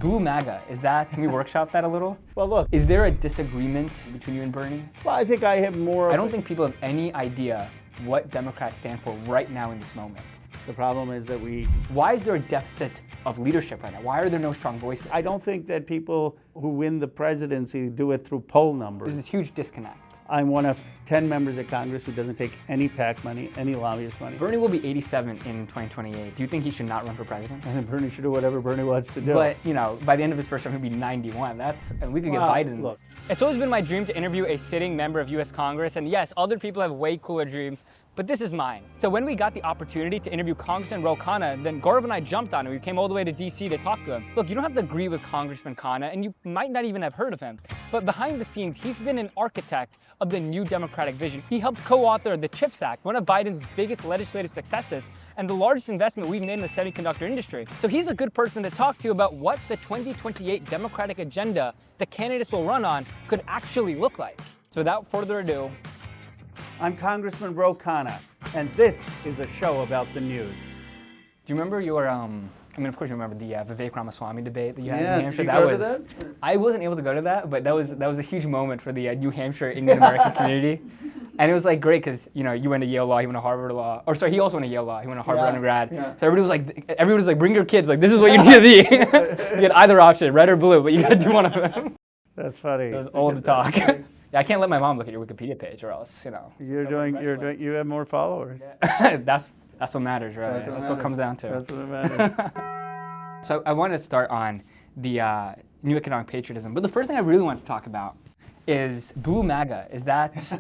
Blue MAGA, can we workshop that a little? Well, look. Is there a disagreement between you and Bernie? Well, I think I have more. I don't think people have any idea what Democrats stand for right now in this moment. The problem is that Why is there a deficit of leadership right now? Why are there no strong voices? I don't think that people who win the presidency do it through poll numbers. There's this huge disconnect. I'm one of 10 members of Congress who doesn't take any PAC money, any lobbyist money. Bernie will be 87 in 2028. Do you think he should not run for president? And Bernie should do whatever Bernie wants to do. But, by the end of his first term, he'll be 91. And we could get Biden. Look. It's always been my dream to interview a sitting member of U.S. Congress, and yes, other people have way cooler dreams, but this is mine. So when we got the opportunity to interview Congressman Ro Khanna, then Gaurav and I jumped on it. We came all the way to D.C. to talk to him. Look, you don't have to agree with Congressman Khanna, and you might not even have heard of him, but behind the scenes, he's been an architect of the new Democratic vision. He helped co-author the CHIPS Act, one of Biden's biggest legislative successes, and the largest investment we've made in the semiconductor industry. So he's a good person to talk to about what the 2028 Democratic agenda the candidates will run on could actually look like. So without further ado, I'm Congressman Ro Khanna, and this is a show about the news. Do you remember your, of course you remember the Vivek Ramaswamy debate that you had in New Hampshire? Did you go to that? I wasn't able to go to that, but that was a huge moment for the New Hampshire Indian American community. And it was like great because you went to Yale Law, he went to Harvard Law, or sorry, he also went to Yale Law, he went to Harvard undergrad. Yeah. So everybody was like, bring your kids, like this is what you need to be. You get either option, red or blue, but you got to do one of them. That's funny. It was all the talk. Yeah, I can't let my mom look at your Wikipedia page, or else You have more followers. Yeah. That's what matters, right? That's what comes down to. That's what matters. So I wanted to start on the new economic patriotism, but the first thing I really want to talk about is Blue MAGA.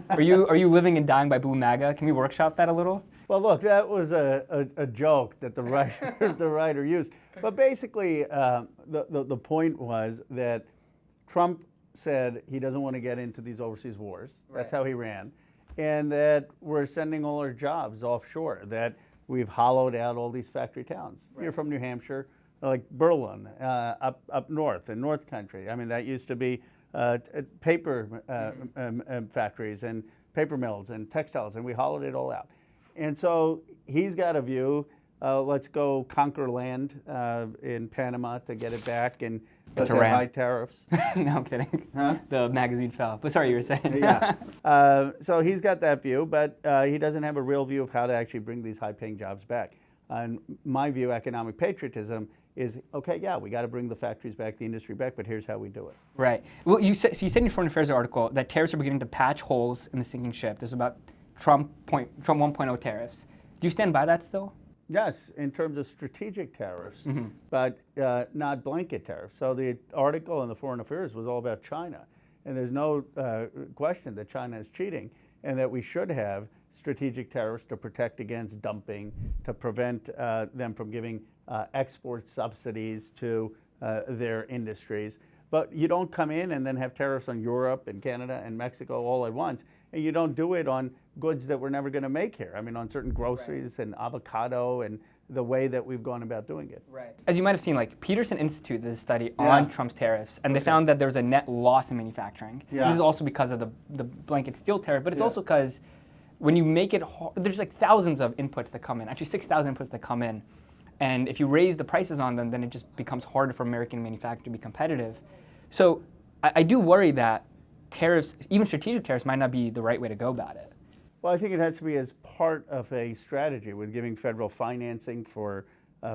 Are you living and dying by Blue MAGA? Can we workshop that a little? Well, look, that was a joke that the writer used. But basically, the point was that Trump said he doesn't want to get into these overseas wars. That's how he ran. And that we're sending all our jobs offshore, that we've hollowed out all these factory towns. Right. You're from New Hampshire, like Berlin, up north in North Country. I mean, that used to be paper factories and paper mills and textiles, and we hollowed it all out. And so he's got a view, let's go conquer land in Panama to get it back, and let's have high tariffs. No, I'm kidding. Huh? The magazine fell. But sorry, you were saying. Yeah. So he's got that view, but he doesn't have a real view of how to actually bring these high-paying jobs back. And my view, economic patriotism, is, okay, yeah, we got to bring the factories back, the industry back, but here's how we do it. Right. Well, you said in your Foreign Affairs article that tariffs are beginning to patch holes in the sinking ship. There's about Trump 1.0 tariffs. Do you stand by that still? Yes, in terms of strategic tariffs, but not blanket tariffs. So the article in the Foreign Affairs was all about China. And there's no question that China is cheating and that we should have strategic tariffs to protect against dumping, to prevent them from giving export subsidies to their industries. But you don't come in and then have tariffs on Europe and Canada and Mexico all at once, and you don't do it on goods that we're never going to make here. I mean, on certain groceries and avocado and the way that we've gone about doing it. Right. As you might have seen, like Peterson Institute did a study on Trump's tariffs, and they found that there was a net loss in manufacturing. Yeah. This is also because of the blanket steel tariff, but it's also because when you make it hard, there's like thousands of inputs that come in, actually 6,000 inputs that come in. And if you raise the prices on them, then it just becomes harder for American manufacturers to be competitive. So I do worry that tariffs, even strategic tariffs, might not be the right way to go about it. Well, I think it has to be as part of a strategy with giving federal financing for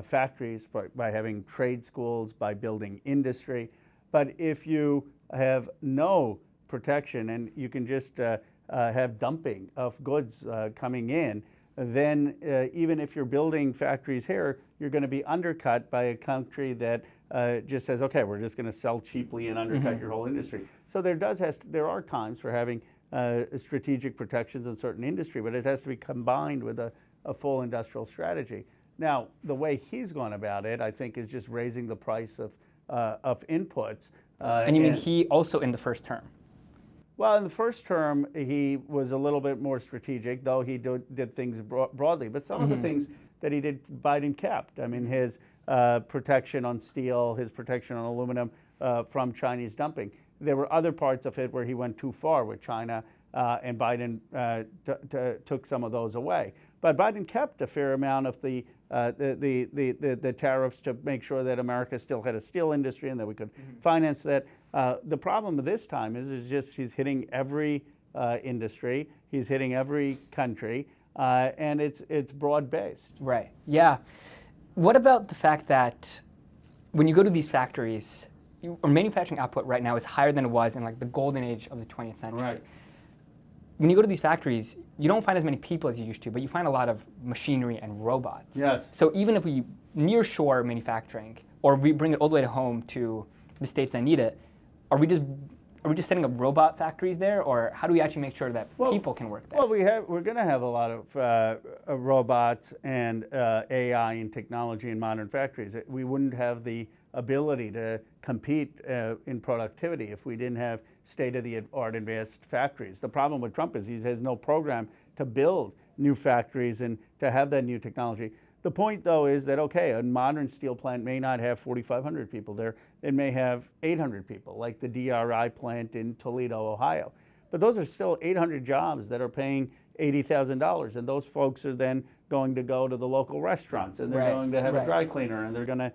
factories, by having trade schools, by building industry. But if you have no protection and you can just have dumping of goods coming in, then even if you're building factories here, you're going to be undercut by a country that just says, okay, we're just going to sell cheaply and undercut your whole industry. So there are times for having strategic protections in certain industry, but it has to be combined with a full industrial strategy. Now, the way he's gone about it, I think, is just raising the price of inputs. And you mean he also in the first term? Well, in the first term, he was a little bit more strategic, though he did things broadly. But some of the things that he did, Biden kept. I mean, his protection on steel, his protection on aluminum from Chinese dumping. There were other parts of it where he went too far with China, and Biden took some of those away. But Biden kept a fair amount of the the tariffs to make sure that America still had a steel industry and that we could finance that. The problem with this time is just he's hitting every industry, he's hitting every country, and it's broad-based. Right, yeah. What about the fact that when you go to these factories, or manufacturing output right now is higher than it was in like the golden age of the 20th century. Right. When you go to these factories, you don't find as many people as you used to, but you find a lot of machinery and robots. Yes. So even if we nearshore manufacturing, or we bring it all the way to home to the states that need it, are we just setting up robot factories there, or how do we actually make sure that people can work there? Well, we're going to have a lot of robots and AI and technology in modern factories. We wouldn't have the ability to compete in productivity if we didn't have state-of-the-art advanced factories. The problem with Trump is he has no program to build new factories and to have that new technology. The point, though, is that, okay, a modern steel plant may not have 4,500 people there. It may have 800 people, like the DRI plant in Toledo, Ohio. But those are still 800 jobs that are paying $80,000, and those folks are then going to go to the local restaurants, and they're going to have a dry cleaner, and they're going to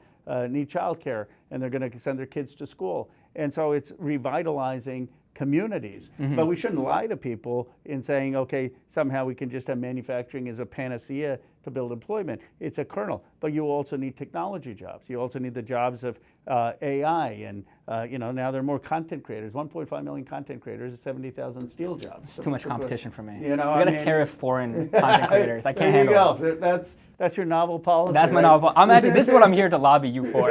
need childcare, and they're going to send their kids to school. And so it's revitalizing communities. But we shouldn't lie to people in saying, okay, somehow we can just have manufacturing as a panacea to build employment. It's a kernel, but you also need technology jobs. You also need the jobs of AI, and now there are more content creators. 1.5 million content creators, 70,000 steel jobs. It's too much competition for me. You know, we got to tariff foreign content creators. I can't handle it. There you go. That's your novel policy. That's my novel. This is what I'm here to lobby you for.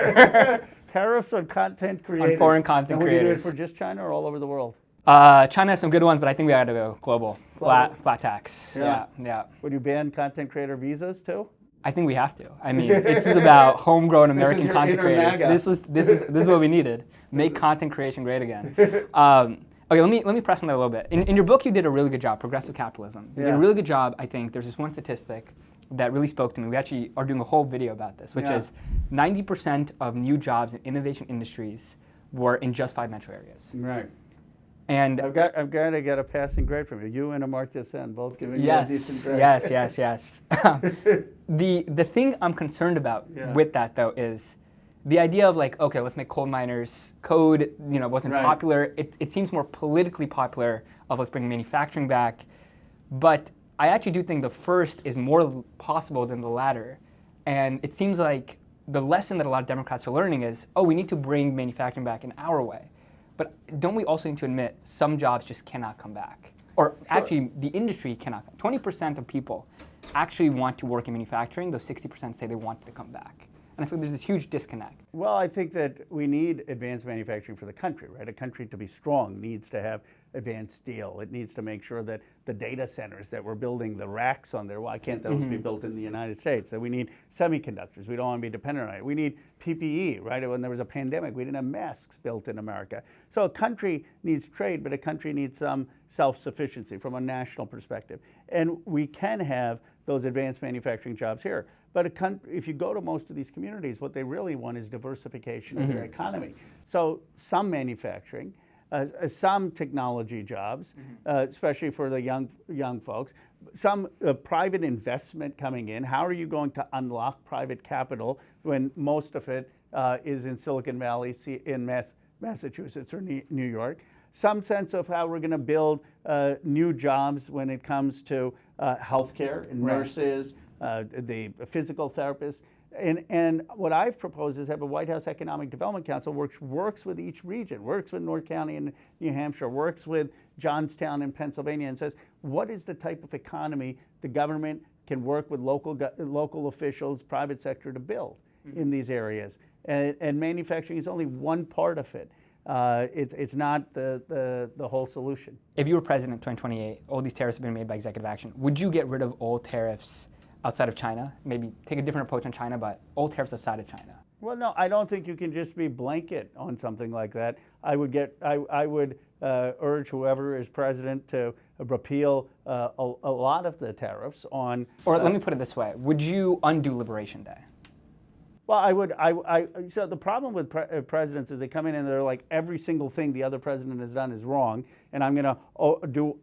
Tariffs on content creators. On foreign content creators. And would you do it for just China or all over the world? China has some good ones, but I think we got to go global. Flat tax. Yeah. Would you ban content creator visas too? I think we have to. I mean, this is about homegrown American content creators. This is what we needed. Make content creation great again. Okay, let me press on that a little bit. In your book, you did a really good job, Progressive Capitalism. You did a really good job, I think. There's this one statistic that really spoke to me. We actually are doing a whole video about this, which is 90% of new jobs in innovation industries were in just 5 metro areas. Right. And I'm going to get a passing grade from you. You and Amartya Sen both giving you a decent grade. Yes. The thing I'm concerned about with that, though, is the idea of like, okay, let's make coal miners. Code, wasn't popular. It seems more politically popular of let's bring manufacturing back. But I actually do think the first is more possible than the latter. And it seems like the lesson that a lot of Democrats are learning is, we need to bring manufacturing back in our way. But don't we also need to admit some jobs just cannot come back? Or actually, the industry cannot. 20% of people actually want to work in manufacturing. Those 60% say they want to come back. And I think there's this huge disconnect. Well, I think that we need advanced manufacturing for the country, right? A country to be strong needs to have advanced steel. It needs to make sure that the data centers that we're building, the racks on there, why can't those be built in the United States? That we need semiconductors. We don't want to be dependent on it. We need PPE, right? When there was a pandemic, we didn't have masks built in America. So a country needs trade, but a country needs some self-sufficiency from a national perspective. And we can have those advanced manufacturing jobs here. But if you go to most of these communities, what they really want is diversification of their economy. So some manufacturing, some technology jobs, especially for the young folks, some private investment coming in. How are you going to unlock private capital when most of it is in Silicon Valley, in Massachusetts or New York? Some sense of how we're going to build new jobs when it comes to healthcare and nurses, the physical therapists. And what I've proposed is have a White House Economic Development Council which works with each region, works with North County in New Hampshire, works with Johnstown in Pennsylvania, and says, what is the type of economy the government can work with local officials, private sector to build in these areas? And manufacturing is only one part of it. It's not the whole solution. If you were president in 2028, all these tariffs have been made by executive action. Would you get rid of all tariffs outside of China? Maybe take a different approach on China, but all tariffs outside of China? Well, no, I don't think you can just be blanket on something like that. I would urge whoever is president to repeal a lot of the tariffs on. Or let me put it this way: would you undo Liberation Day? Well, so the problem with presidents is they come in and they're like, every single thing the other president has done is wrong, and I'm going to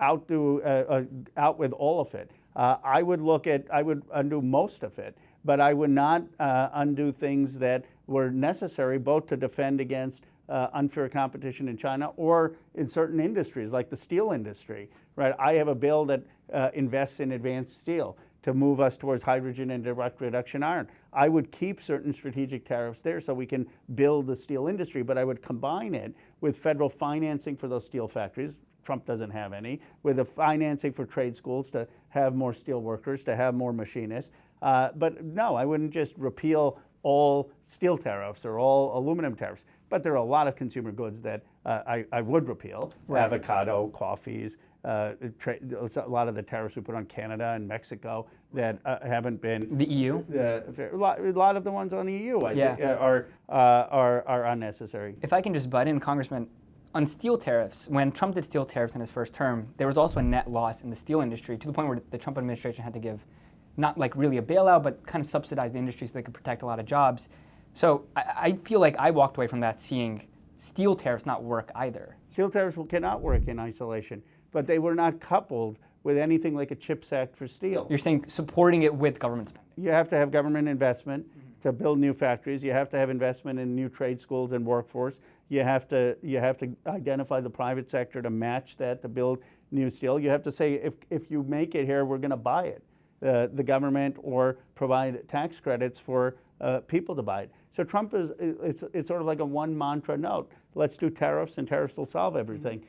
out with all of it. I would undo most of it, but I would not undo things that were necessary both to defend against unfair competition in China or in certain industries like the steel industry, right? I have a bill that invests in advanced steel to move us towards hydrogen and direct reduction iron. I would keep certain strategic tariffs there so we can build the steel industry, but I would combine it with federal financing for those steel factories. Trump doesn't have any, with the financing for trade schools to have more steel workers, to have more machinists. But no, I wouldn't just repeal all steel tariffs or all aluminum tariffs. But there are a lot of consumer goods that I would repeal. Right. Avocado, coffees, a lot of the tariffs we put on Canada and Mexico that haven't been... The EU? A lot of the ones on the EU, I think, are unnecessary. If I can just butt in, Congressman, on steel tariffs, when Trump did steel tariffs in his first term, there was also a net loss in the steel industry to the point where the Trump administration had to give not like really a bailout, but kind of subsidize the industry so they could protect a lot of jobs. So I feel like I walked away from that seeing steel tariffs not work either. Steel tariffs cannot work in isolation, but they were not coupled with anything like a CHIPS Act for steel. You're saying supporting it with government spending. You have to have government investment to build new factories. You have to have investment in new trade schools and workforce. You have to identify the private sector to match that, to build new steel. You have to say, if you make it here, we're going to buy it, the government, or provide tax credits for people to buy it. So Trump it's sort of like a one mantra note. Let's do tariffs, and tariffs will solve everything.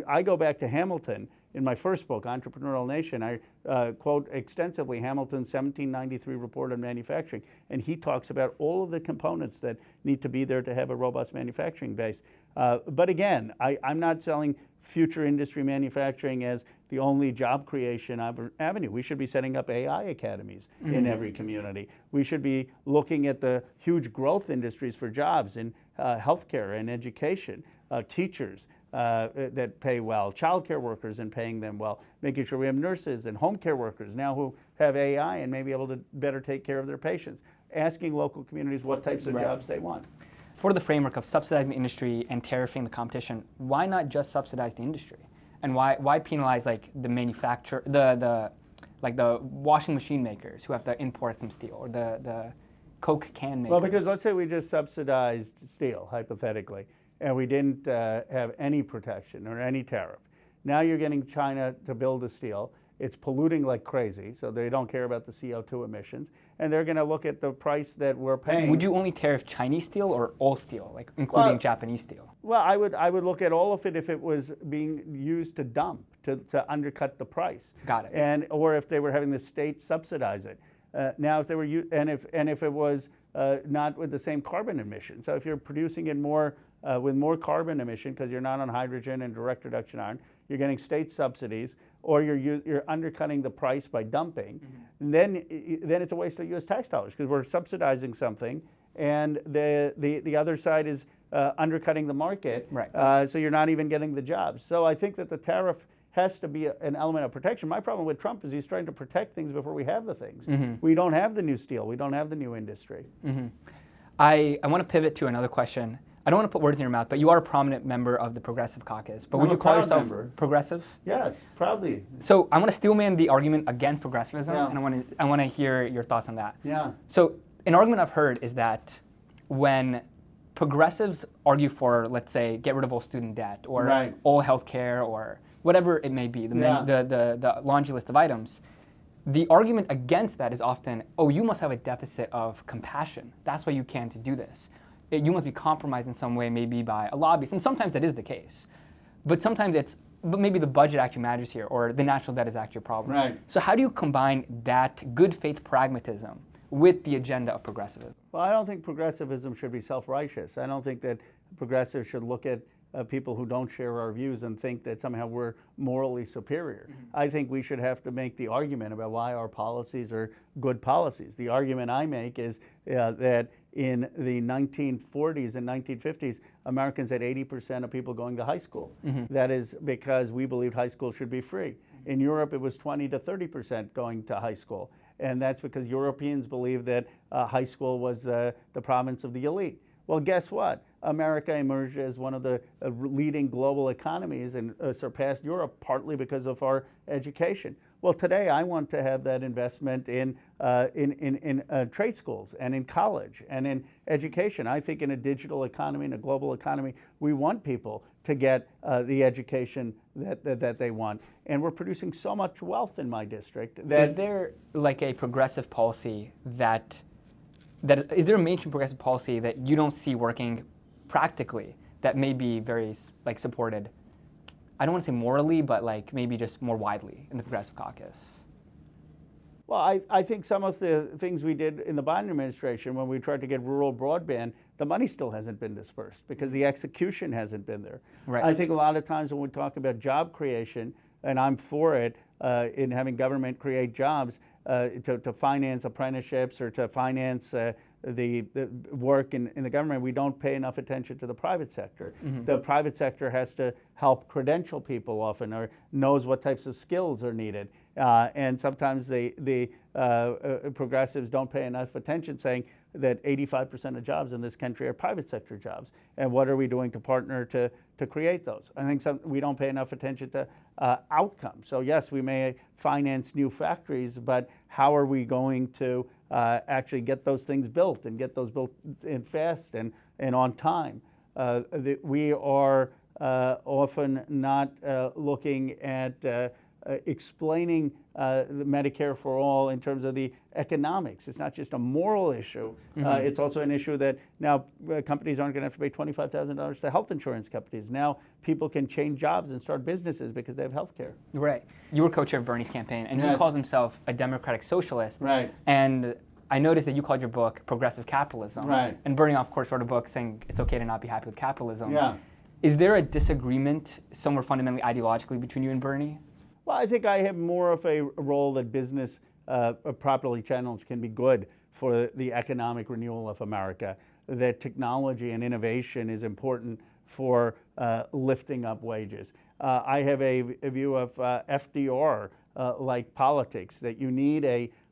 I go back to Hamilton. In my first book, Entrepreneurial Nation, I quote extensively Hamilton's 1793 report on manufacturing, and he talks about all of the components that need to be there to have a robust manufacturing base. But again, I'm not selling future industry manufacturing as the only job creation avenue. We should be setting up AI academies in every community. We should be looking at the huge growth industries for jobs in healthcare and education, teachers, that pay well, childcare workers and paying them well, making sure we have nurses and home care workers now who have AI and may be able to better take care of their patients, asking local communities what types of jobs they want. For the framework of subsidizing the industry and tariffing the competition, why not just subsidize the industry? And why penalize like the manufacturer, the washing machine makers who have to import some steel, or the Coke can makers? Well, because let's say we just subsidized steel, hypothetically, and we didn't have any protection or any tariff. Now you're getting China to build the steel. It's polluting like crazy, so they don't care about the CO2 emissions, and they're going to look at the price that we're paying. Would you only tariff Chinese steel or all steel, like including Japanese steel? Well, I would look at all of it if it was being used to dump, to undercut the price. Got it. Or if they were having the state subsidize it. Now, if they were, if it was not with the same carbon emission. So if you're producing it more with more carbon emission because you're not on hydrogen and direct reduction iron, you're getting state subsidies, or you're undercutting the price by dumping, then it's a waste of U.S. tax dollars because we're subsidizing something, and the other side is undercutting the market. Right. So you're not even getting the jobs. So I think that the tariff has to be an element of protection. My problem with Trump is he's trying to protect things before we have the things. We don't have the new steel. We don't have the new industry. I want to pivot to another question. I don't want to put words in your mouth, but you are a prominent member of the Progressive Caucus. But would you call yourself progressive? Yes, proudly. So I want to steelman the argument against progressivism, and I want to hear your thoughts on that. Yeah. So an argument I've heard is that when progressives argue for, let's say, get rid of all student debt or all health care or whatever it may be, the laundry list of items, the argument against that is often, oh, you must have a deficit of compassion. That's why you can't do this. You must be compromised in some way, maybe by a lobbyist, and sometimes that is the case. But sometimes but maybe the budget actually matters here, or the national debt is actually a problem. Right. So how do you combine that good faith pragmatism with the agenda of progressivism? Well, I don't think progressivism should be self-righteous. I don't think that progressives should look at people who don't share our views and think that somehow we're morally superior. I think we should have to make the argument about why our policies are good policies. The argument I make is that in the 1940s and 1950s, Americans had 80% of people going to high school. That is because we believed high school should be free. In Europe, it was 20 to 30% going to high school. And that's because Europeans believed that high school was the province of the elite. Well, guess what? America emerged as one of the leading global economies and surpassed Europe partly because of our education. Well, today I want to have that investment in trade schools and in college and in education. I think in a digital economy, in a global economy, we want people to get the education that they want. And we're producing so much wealth in my district. Is there like a progressive policy is there a mainstream progressive policy that you don't see working practically that may be very like supported? I don't want to say morally, but like maybe just more widely in the Progressive Caucus? Well, I think some of the things we did in the Biden administration when we tried to get rural broadband, the money still hasn't been dispersed because the execution hasn't been there. Right. I think a lot of times when we talk about job creation, and I'm for it, in having government create jobs to finance apprenticeships or to finance the work in the government, we don't pay enough attention to the private sector. Mm-hmm. The private sector has to help credential people often, or knows what types of skills are needed. And sometimes the progressives don't pay enough attention, saying that 85% of jobs in this country are private sector jobs. And what are we doing to partner to create those? I think we don't pay enough attention to outcomes. So yes, we may finance new factories, but how are we going to actually get those things built and get those built in fast and on time? We are often not looking at explaining the Medicare for all in terms of the economics. It's not just a moral issue. Mm-hmm. It's also an issue that now companies aren't going to have to pay $25,000 to health insurance companies. Now people can change jobs and start businesses because they have health care. Right. You were co-chair of Bernie's campaign, and yes. He calls himself a democratic socialist. Right. And I noticed that you called your book Progressive Capitalism. Right. And Bernie, of course, wrote a book saying it's okay to not be happy with capitalism. Yeah. Is there a disagreement somewhere fundamentally ideologically between you and Bernie? Well, I think I have more of a role that business properly channeled can be good for the economic renewal of America, that technology and innovation is important for lifting up wages. I have a view of FDR like politics, that you need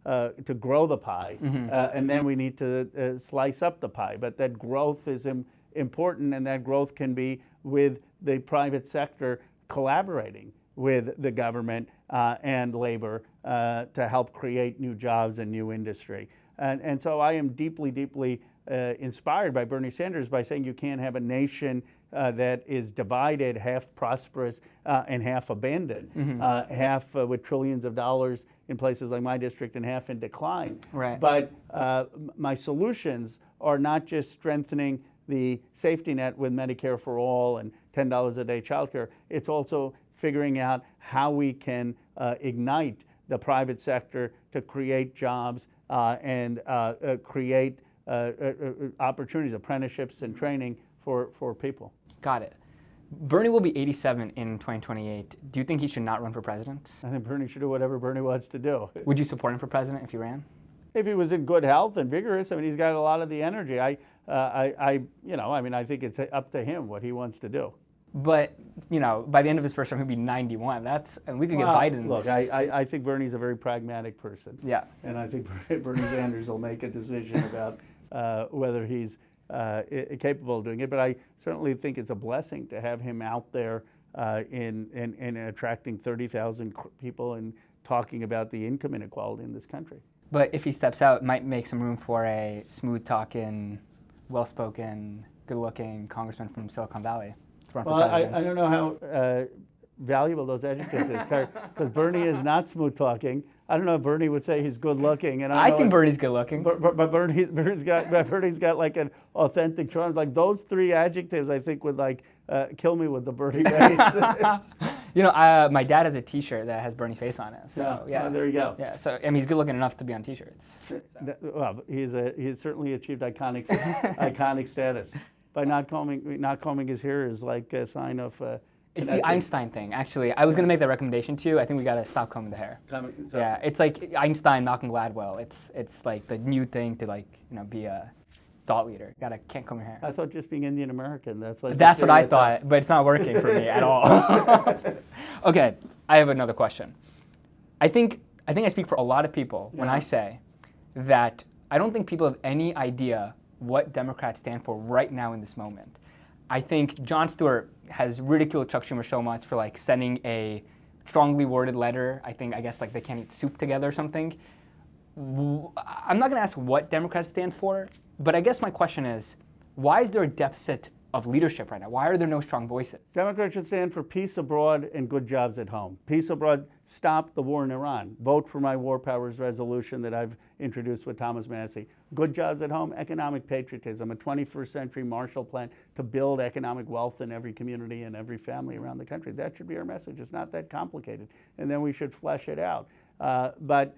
to grow the pie, mm-hmm. And then we need to slice up the pie, but that growth is important, and that growth can be with the private sector collaborating with the government and labor to help create new jobs and new industry. And so I am deeply, deeply inspired by Bernie Sanders by saying you can't have a nation that is divided, half prosperous and half abandoned, mm-hmm. Half with trillions of dollars in places like my district and half in decline. Right. But my solutions are not just strengthening the safety net with Medicare for all and $10 a day childcare. It's also figuring out how we can ignite the private sector to create jobs and create opportunities, apprenticeships and training for people. Got it. Bernie will be 87 in 2028. Do you think he should not run for president? I think Bernie should do whatever Bernie wants to do. Would you support him for president if he ran? If he was in good health and vigorous, I mean, he's got a lot of the energy. I think it's up to him what he wants to do. But, by the end of his first term, he'll be 91. And we could get Biden. Look, I think Bernie's a very pragmatic person. Yeah. And I think Bernie Sanders will make a decision about whether he's capable of doing it. But I certainly think it's a blessing to have him out there in attracting 30,000 people and talking about the income inequality in this country. But if he steps out, it might make some room for a smooth-talking, well-spoken, good-looking congressman from Silicon Valley. Well, I don't know how valuable those adjectives is, because Bernie is not smooth talking. I don't know if Bernie would say he's good looking, and I think Bernie's good looking. But Bernie's got like an authentic charm. Like those three adjectives, I think would kill me with the Bernie face. My dad has a T-shirt that has Bernie's face on it. So yeah, there you go. Yeah, so he's good looking enough to be on T-shirts. So. Well, he's certainly achieved iconic status. By not combing his hair is like a sign of. It's the Einstein thing, actually. I was going to make that recommendation to you. I think we got to stop combing the hair. Yeah, it's like Einstein, Malcolm Gladwell. It's like the new thing to be a thought leader. Can't comb your hair. I thought just being Indian American. That's what I thought, but it's not working for me at all. Okay, I have another question. I think I speak for a lot of people when I say that I don't think people have any idea what Democrats stand for right now in this moment. I think Jon Stewart has ridiculed Chuck Schumer so much for like sending a strongly worded letter. I guess like they can't eat soup together or something. I'm not going to ask what Democrats stand for, but I guess my question is, why is there a deficit of leadership right now? Why are there no strong voices? Democrats should stand for peace abroad and good jobs at home. Peace abroad, stop the war in Iran. Vote for my war powers resolution that I've introduced with Thomas Massie. Good jobs at home, economic patriotism, a 21st century Marshall Plan to build economic wealth in every community and every family around the country. That should be our message. It's not that complicated. And then we should flesh it out. But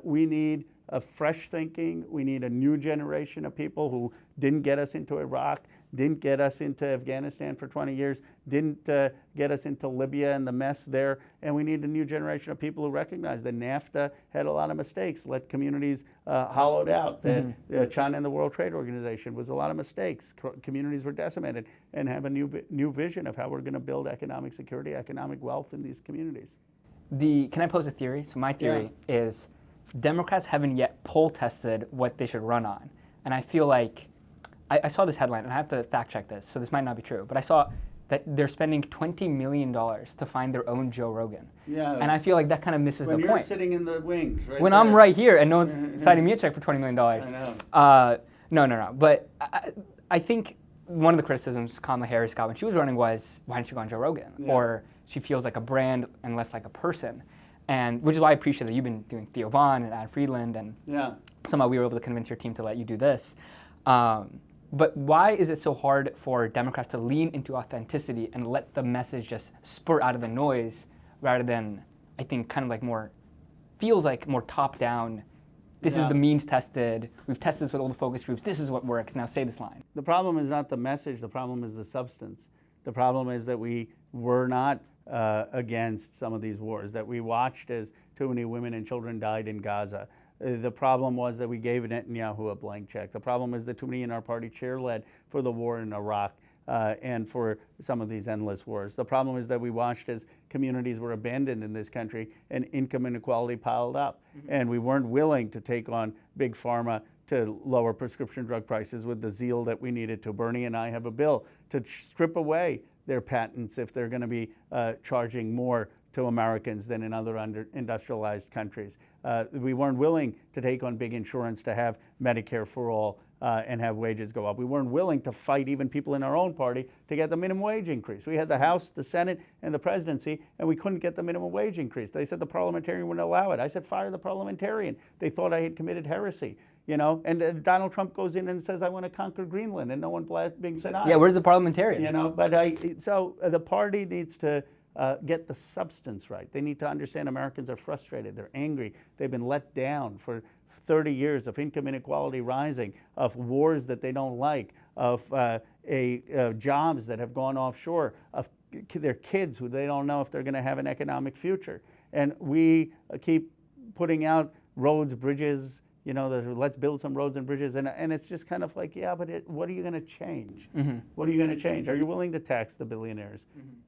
we need a fresh thinking. We need a new generation of people who didn't get us into Iraq, didn't get us into Afghanistan for 20 years, didn't get us into Libya and the mess there. And we need a new generation of people who recognize that NAFTA had a lot of mistakes, let communities hollowed out. That China and the World Trade Organization was a lot of mistakes. Communities were decimated, and have a new vision of how we're going to build economic security, economic wealth in these communities. Can I pose a theory? So my theory is Democrats haven't yet poll tested what they should run on. And I feel like, I saw this headline, and I have to fact check this, so this might not be true, but I saw that they're spending $20 million to find their own Joe Rogan. Yeah. And I think that kind of misses the point. When you're sitting in the wings, right when there. I'm right here and no one's citing me a check for $20 million. I know. No. But I think one of the criticisms Kamala Harris got when she was running was, why didn't you go on Joe Rogan? Yeah. Or she feels like a brand and less like a person. And which is why I appreciate that you've been doing Theo Von and Ad Friedland, and somehow we were able to convince your team to let you do this. But why is it so hard for Democrats to lean into authenticity and let the message just spurt out of the noise rather than, I think, kind of like feels like more top-down, this is the means tested, we've tested this with all the focus groups, this is what works, now say this line. The problem is not the message, the problem is the substance. The problem is that we were not against some of these wars, that we watched as too many women and children died in Gaza. The problem was that we gave Netanyahu a blank check. The problem is that too many in our party cheerled for the war in Iraq and for some of these endless wars. The problem is that we watched as communities were abandoned in this country and income inequality piled up. And we weren't willing to take on big pharma to lower prescription drug prices with the zeal that we needed to. Bernie and I have a bill to strip away their patents if they're going to be charging more to Americans than in other industrialized countries. We weren't willing to take on big insurance to have Medicare for all and have wages go up. We weren't willing to fight even people in our own party to get the minimum wage increase. We had the House, the Senate, and the presidency, and we couldn't get the minimum wage increase. They said the parliamentarian wouldn't allow it. I said, fire the parliamentarian. They thought I had committed heresy. And Donald Trump goes in and says, I want to conquer Greenland, and no one blinks an eye. Yeah, where's the parliamentarian? So the party needs to get the substance right. They need to understand Americans are frustrated, they're angry, they've been let down for 30 years of income inequality rising, of wars that they don't like, of jobs that have gone offshore, of their kids who they don't know if they're going to have an economic future. And we keep putting out roads, bridges, let's build some roads and bridges. And it's just kind of like, yeah, but what are you going to change? What are you going to change? Are you willing to tax the billionaires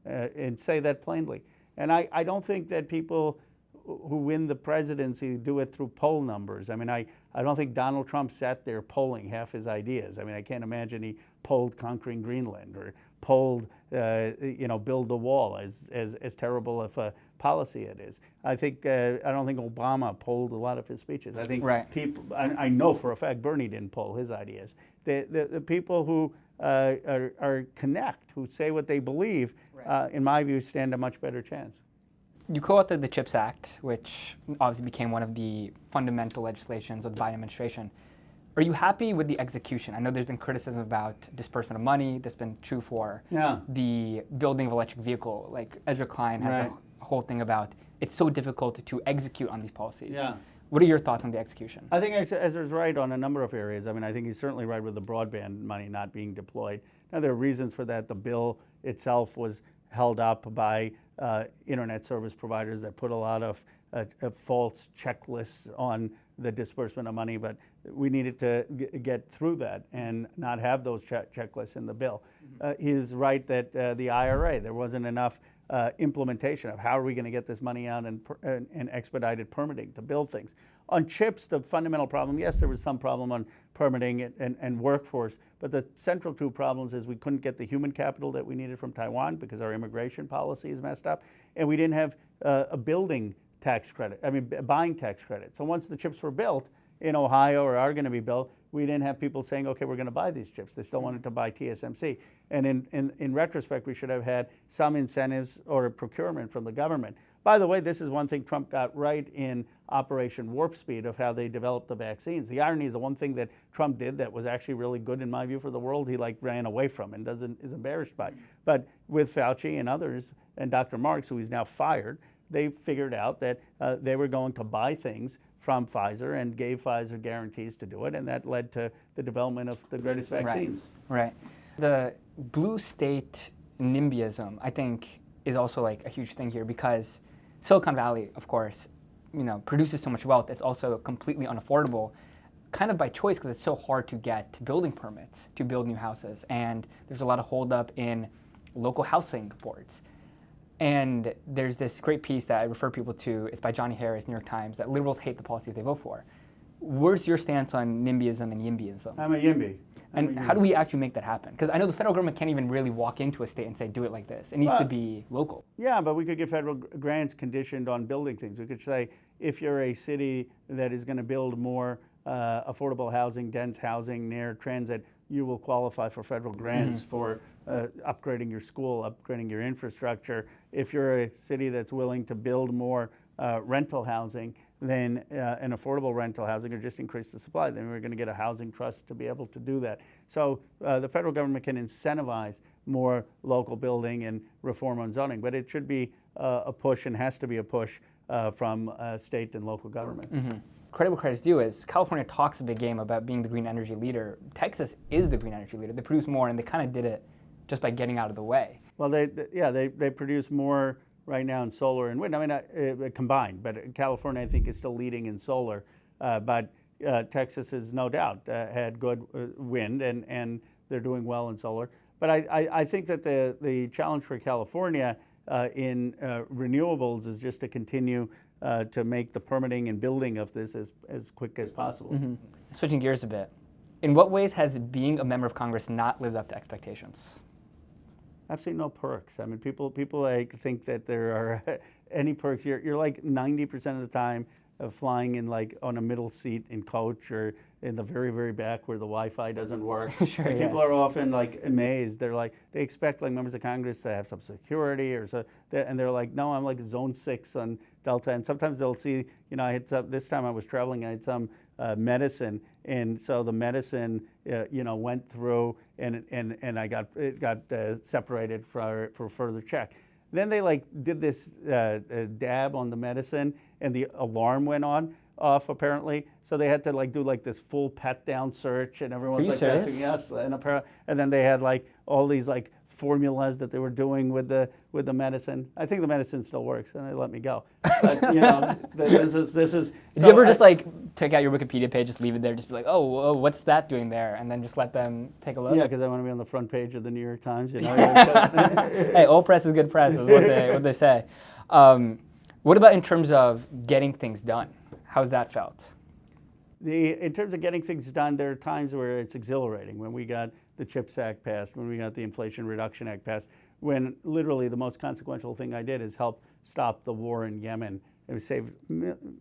and say that plainly? And I don't think that people who win the presidency do it through poll numbers. I mean, I don't think Donald Trump sat there polling half his ideas. I mean, I can't imagine he polled conquering Greenland or polled, build the wall, as terrible of a policy it is. I don't think Obama polled a lot of his speeches. I think people, I know for a fact Bernie didn't poll his ideas. The people who connect, who say what they believe, in my view, stand a much better chance. You co-authored the CHIPS Act, which obviously became one of the fundamental legislations of the Biden administration. Are you happy with the execution? I know there's been criticism about disbursement of money. That's been true for the building of electric vehicle. Like Ezra Klein has a whole thing about it's so difficult to execute on these policies. Yeah. What are your thoughts on the execution? I think Ezra's right on a number of areas. I mean, I think he's certainly right with the broadband money not being deployed. Now, there are reasons for that. The bill itself was held up by internet service providers that put a lot of false checklists on the disbursement of money, but we needed to get through that and not have those checklists in the bill. He's right that the IRA, there wasn't enough implementation of how are we going to get this money out and expedited permitting to build things. On chips, the fundamental problem, yes, there was some problem on permitting and workforce, but the central two problems is we couldn't get the human capital that we needed from Taiwan because our immigration policy is messed up, and we didn't have a building tax credit, buying tax credit. So once the chips were built in Ohio or are going to be built, we didn't have people saying, okay, we're going to buy these chips. They still wanted to buy TSMC. And in retrospect, we should have had some incentives or procurement from the government. By the way, this is one thing Trump got right in Operation Warp Speed of how they developed the vaccines. The irony is the one thing that Trump did that was actually really good in my view for the world, he ran away from and is embarrassed by. But with Fauci and others and Dr. Marks, who he's now fired, they figured out that they were going to buy things from Pfizer and gave Pfizer guarantees to do it, and that led to the development of the greatest vaccines. Right. The blue state NIMBYism, I think, is also like a huge thing here because Silicon Valley, of course, produces so much wealth. It's also completely unaffordable, kind of by choice because it's so hard to get building permits to build new houses, and there's a lot of holdup in local housing boards. And there's this great piece that I refer people to. It's by Johnny Harris, New York Times, that liberals hate the policies they vote for. Where's your stance on NIMBYism and yimby-ism? I'm a yimby. And how do we actually make that happen? Because I know the federal government can't even really walk into a state and say, do it like this. It needs to be local. Yeah, but we could give federal grants conditioned on building things. We could say, if you're a city that is going to build more affordable housing, dense housing near transit, you will qualify for federal grants for upgrading your school, upgrading your infrastructure. If you're a city that's willing to build more rental housing, then an affordable rental housing, or just increase the supply, then we're going to get a housing trust to be able to do that. So the federal government can incentivize more local building and reform on zoning, but it should be a push and has to be a push from state and local government. Credit where credit's due is California talks a big game about being the green energy leader. Texas is the green energy leader. They produce more, and they kind of did it just by getting out of the way. Well, they produce more right now in solar and wind. Combined, but California, I think, is still leading in solar. But Texas has no doubt had good wind, and they're doing well in solar. But I think that the challenge for California in renewables is just to continue to make the permitting and building of this as quick as possible. Switching gears a bit, in what ways has being a member of Congress not lived up to expectations? Absolutely no perks. I mean, people like think that there are any perks. You're like 90% of the time flying in like on a middle seat in coach or in the very, very back where the Wi-Fi doesn't work. Sure, and people are often like amazed. They're like, they expect like members of Congress to have some security or so, and they're like, no, I'm like zone 6 on Delta. And sometimes they'll see, I had some, this time I was traveling, I had some medicine, and so the medicine, went through, and it got separated for further check. Then they like did this dab on the medicine, and the alarm went off apparently. So they had to like do like this full pat down search, and everyone's like guessing yes. And then they had like all these like formulas that they were doing with the medicine. I think the medicine still works, and they let me go. But, this is. Did you ever just like take out your Wikipedia page, just leave it there, just be like, oh, what's that doing there, and then just let them take a look? Yeah, because I want to be on the front page of the New York Times. Hey, all press is good press, is what they say. What about in terms of getting things done? How's that felt? In terms of getting things done, there are times where it's exhilarating. When we got the CHIPS Act passed, when we got the Inflation Reduction Act passed, when literally the most consequential thing I did is help stop the war in Yemen. It saved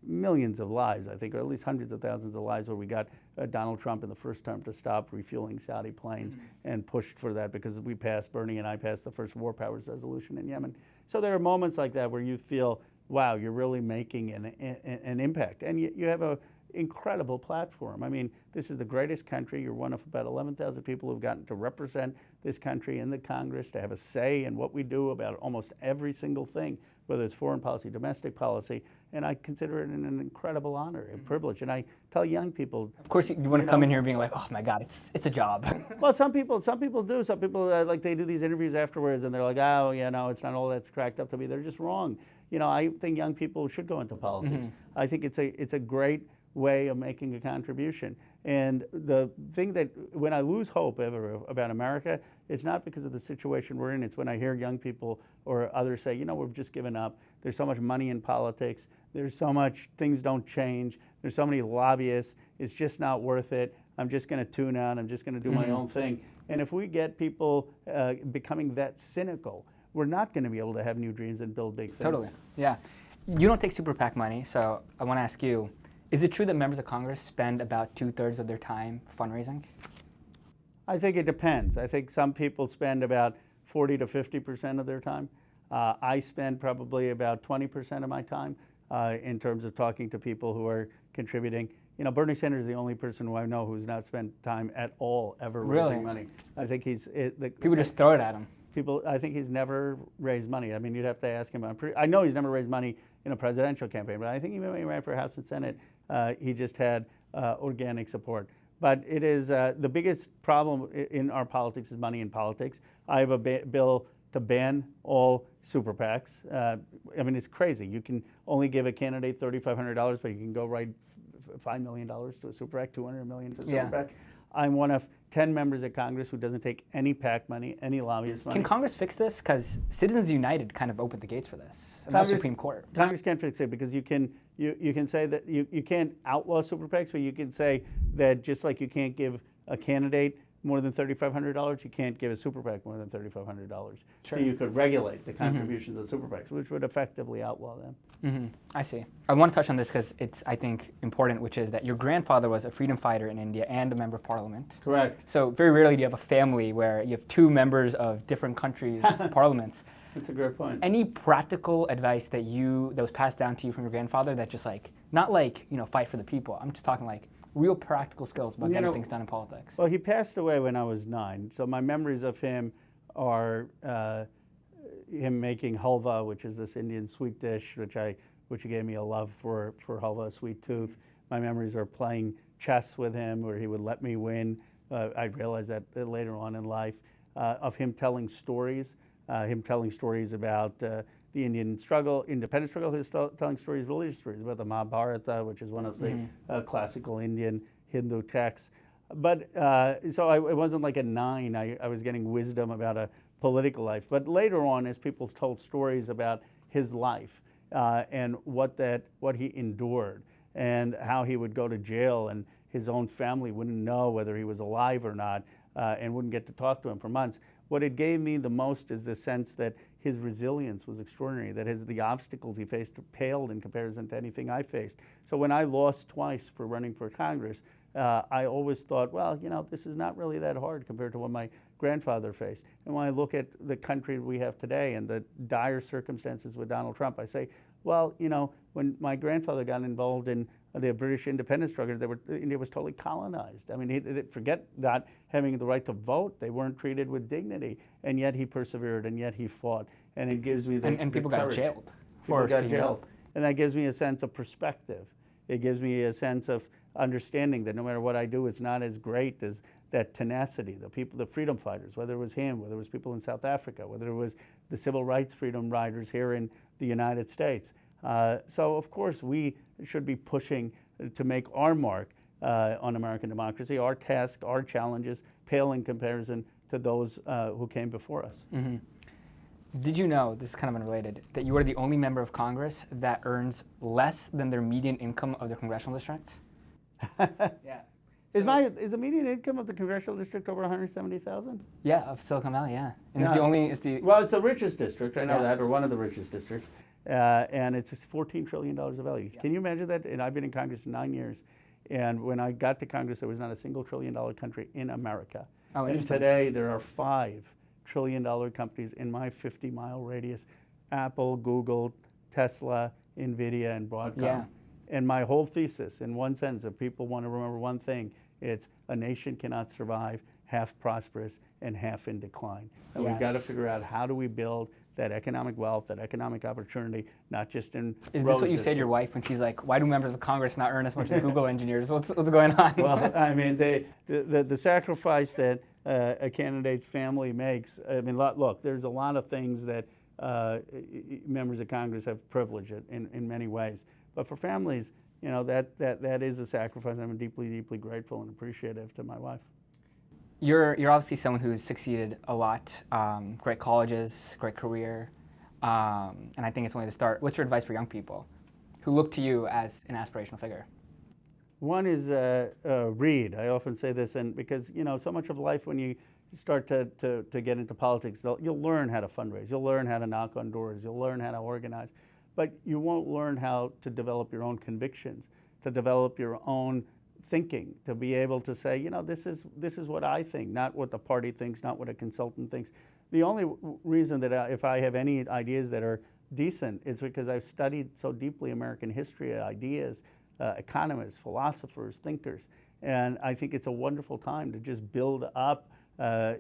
millions of lives, I think, or at least hundreds of thousands of lives, where we got Donald Trump in the first term to stop refueling Saudi planes and pushed for that because Bernie and I passed the first war powers resolution in Yemen. So there are moments like that where you feel, wow, you're really making an impact. And you have incredible platform. I mean, this is the greatest country. You're one of about 11,000 people who've gotten to represent this country in the Congress, to have a say in what we do about almost every single thing, whether it's foreign policy, domestic policy, and I consider it an incredible honor and privilege. And I tell young people, of course, you want to come in here being like, oh my God, it's a job. Well, some people do. Some people like they do these interviews afterwards, and they're like, oh, it's not all that's cracked up to be. They're just wrong. I think young people should go into politics. I think it's a great way of making a contribution. And the thing that when I lose hope ever about America, it's not because of the situation we're in. It's when I hear young people or others say, we've just given up. There's so much money in politics. There's so much things don't change. There's so many lobbyists. It's just not worth it. I'm just going to tune out. I'm just going to do my own thing. And if we get people becoming that cynical, we're not going to be able to have new dreams and build big things. Totally. Yeah. You don't take super PAC money, so I want to ask you, is it true that members of Congress spend about 2/3 of their time fundraising? I think it depends. I think some people spend about 40 to 50% of their time. I spend probably about 20% of my time in terms of talking to people who are contributing. Bernie Sanders is the only person who I know who's not spent time at all ever raising money. I think people just throw it at him. I think he's never raised money. I mean, you'd have to ask him. I know he's never raised money in a presidential campaign, but I think even when he ran for House and Senate, he just had organic support. But it is the biggest problem in our politics is money in politics. I have a bill to ban all super PACs. I mean, it's crazy. You can only give a candidate $3,500, but you can go write $5 million to a super PAC, $200 million to a super PAC. I'm one of 10 members of Congress who doesn't take any PAC money, any lobbyist money. Can Congress fix this? Because Citizens United kind of opened the gates for this, and the Supreme Court. Congress can't fix it because you can say that you can't outlaw super PACs, but you can say that just like you can't give a candidate more than $3,500, you can't give a super PAC more than $3,500. Sure. So you could regulate the contributions of super PACs, which would effectively outlaw them. I see. I want to touch on this because it's, I think, important, which is that your grandfather was a freedom fighter in India and a member of parliament. Correct. So very rarely do you have a family where you have two members of different countries' parliaments. That's a great point. Any practical advice that was passed down to you from your grandfather that just not fight for the people. I'm just talking real practical skills about getting things done in politics. Well, he passed away when I was 9, so my memories of him are him making halva, which is this Indian sweet dish, which gave me a love for halva, sweet tooth. My memories are playing chess with him, where he would let me win. I realized that later on in life. Of him telling stories about the Indian struggle, independence struggle. He was telling stories, religious stories about the Mahabharata, which is one of the classical Indian Hindu texts. But so it wasn't like at 9 I was getting wisdom about a political life. But later on, as people told stories about his life and what he endured and how he would go to jail and his own family wouldn't know whether he was alive or not and wouldn't get to talk to him for months. What it gave me the most is the sense that his resilience was extraordinary, that the obstacles he faced paled in comparison to anything I faced. So when I lost twice for running for Congress, I always thought, well, this is not really that hard compared to what my grandfather faced. And when I look at the country we have today and the dire circumstances with Donald Trump, I say, well, when my grandfather got involved in the British independence struggle, India was totally colonized. I mean, forget not having the right to vote. They weren't treated with dignity, and yet he persevered, and yet he fought. And it gives me and people got jailed. People got jailed, and that gives me a sense of perspective. It gives me a sense of understanding that no matter what I do, it's not as great as that tenacity. The people, the freedom fighters, whether it was him, whether it was people in South Africa, whether it was the civil rights freedom riders here in the United States. So of course we should be pushing to make our mark on American democracy. Our task, our challenges pale in comparison to those who came before us. Did you know, this is kind of unrelated, that you are the only member of Congress that earns less than their median income of their congressional district? Yeah. Is the median income of the congressional district over 170,000? Yeah, of Silicon Valley, yeah. And Well, it's the richest district, I know that, or one of the richest districts. And it's $14 trillion of value. Yeah. Can you imagine that? And I've been in Congress 9 years. And when I got to Congress, there was not a single $1 trillion country in America. Oh, and today, there are 5 $1 trillion companies in my 50-mile radius: Apple, Google, Tesla, NVIDIA, and Broadcom. Yeah. And my whole thesis, in one sentence, if people want to remember one thing, it's a nation cannot survive half prosperous and half in decline. And we've got to figure out, how do we build that economic wealth, that economic opportunity, not just in Is this what you say to your wife when she's like, why do members of Congress not earn as much as Google engineers? What's going on? Well, I mean, the sacrifice that a candidate's family makes, I mean, look, there's a lot of things that members of Congress have privilege in many ways. But for families, you know, that is a sacrifice. I'm deeply, deeply grateful and appreciative to my wife. You're obviously someone who's succeeded a lot, great colleges, great career, and I think it's only the start. What's your advice for young people who look to you as an aspirational figure? One is read. I often say this, and because, you know, so much of life, when you start to get into politics, you'll learn how to fundraise, you'll learn how to knock on doors, you'll learn how to organize, but you won't learn how to develop your own convictions, to develop your own thinking, to be able to say, you know, this is what I think, not what the party thinks, not what a consultant thinks. The only reason that if I have any ideas that are decent is because I've studied so deeply American history, ideas, economists, philosophers, thinkers, and I think it's a wonderful time to just build up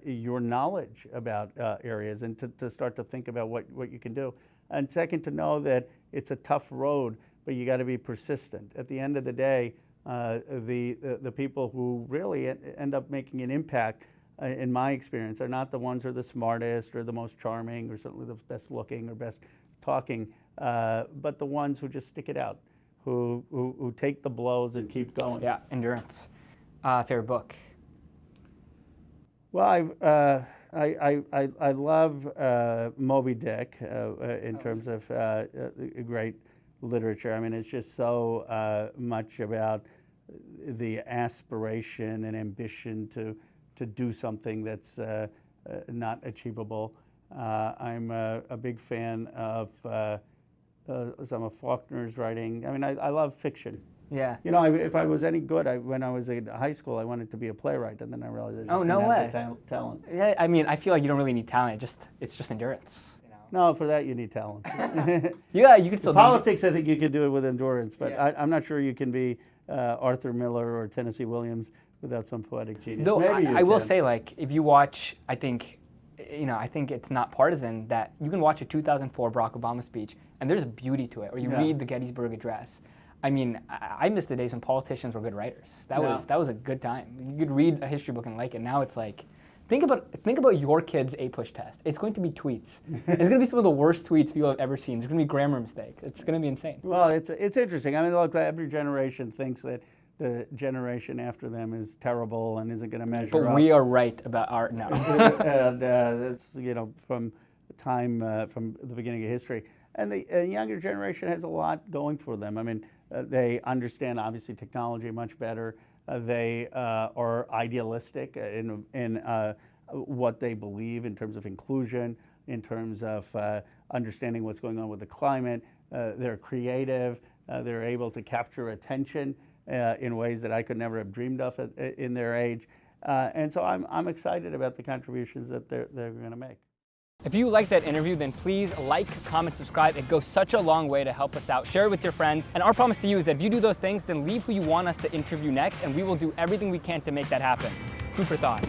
your knowledge about areas and to start to think about what you can do. And second, to know that it's a tough road, but you got to be persistent. At the end of the day, the people who really end up making an impact, in my experience, are not the ones who are the smartest or the most charming or certainly the best looking or best talking, but the ones who just stick it out, who take the blows and keep going. Yeah, endurance. Favorite book? Well, I love Moby Dick in terms of great literature. I mean, it's just so much about the aspiration and ambition to do something that's not achievable. I'm a big fan of some of Faulkner's writing. I mean, I love fiction. Yeah. You know, if I was any good, when I was in high school, I wanted to be a playwright, and then I realized I just didn't have the talent. Yeah, I mean, I feel like you don't really need talent. It's just endurance. No, for that you need talent. Yeah, you can still. Politics, I think you can do it with endurance, but yeah. I'm not sure you can be Arthur Miller or Tennessee Williams without some poetic genius. Though Maybe I will say, like, if you watch, I think it's not partisan that you can watch a 2004 Barack Obama speech, and there's a beauty to it, or you read the Gettysburg Address. I mean, I miss the days when politicians were good writers. That was a good time. You could read a history book and like it. Now it's like, think about your kid's A-push test. It's going to be tweets. It's going to be some of the worst tweets people have ever seen. There's going to be grammar mistakes. It's going to be insane. Well, it's interesting. I mean, look, every generation thinks that the generation after them is terrible and isn't going to measure up. But we are right about our no. And that's, you know, from time from the beginning of history. And the younger generation has a lot going for them. I mean, they understand, obviously, technology much better. They are idealistic in what they believe in terms of inclusion, in terms of understanding what's going on with the climate. They're creative. They're able to capture attention in ways that I could never have dreamed of in their age. And so I'm excited about the contributions that they're going to make. If you like that interview, then please like, comment, subscribe. It goes such a long way to help us out. Share it with your friends. And our promise to you is that if you do those things, then leave who you want us to interview next, and we will do everything we can to make that happen. Food for thought.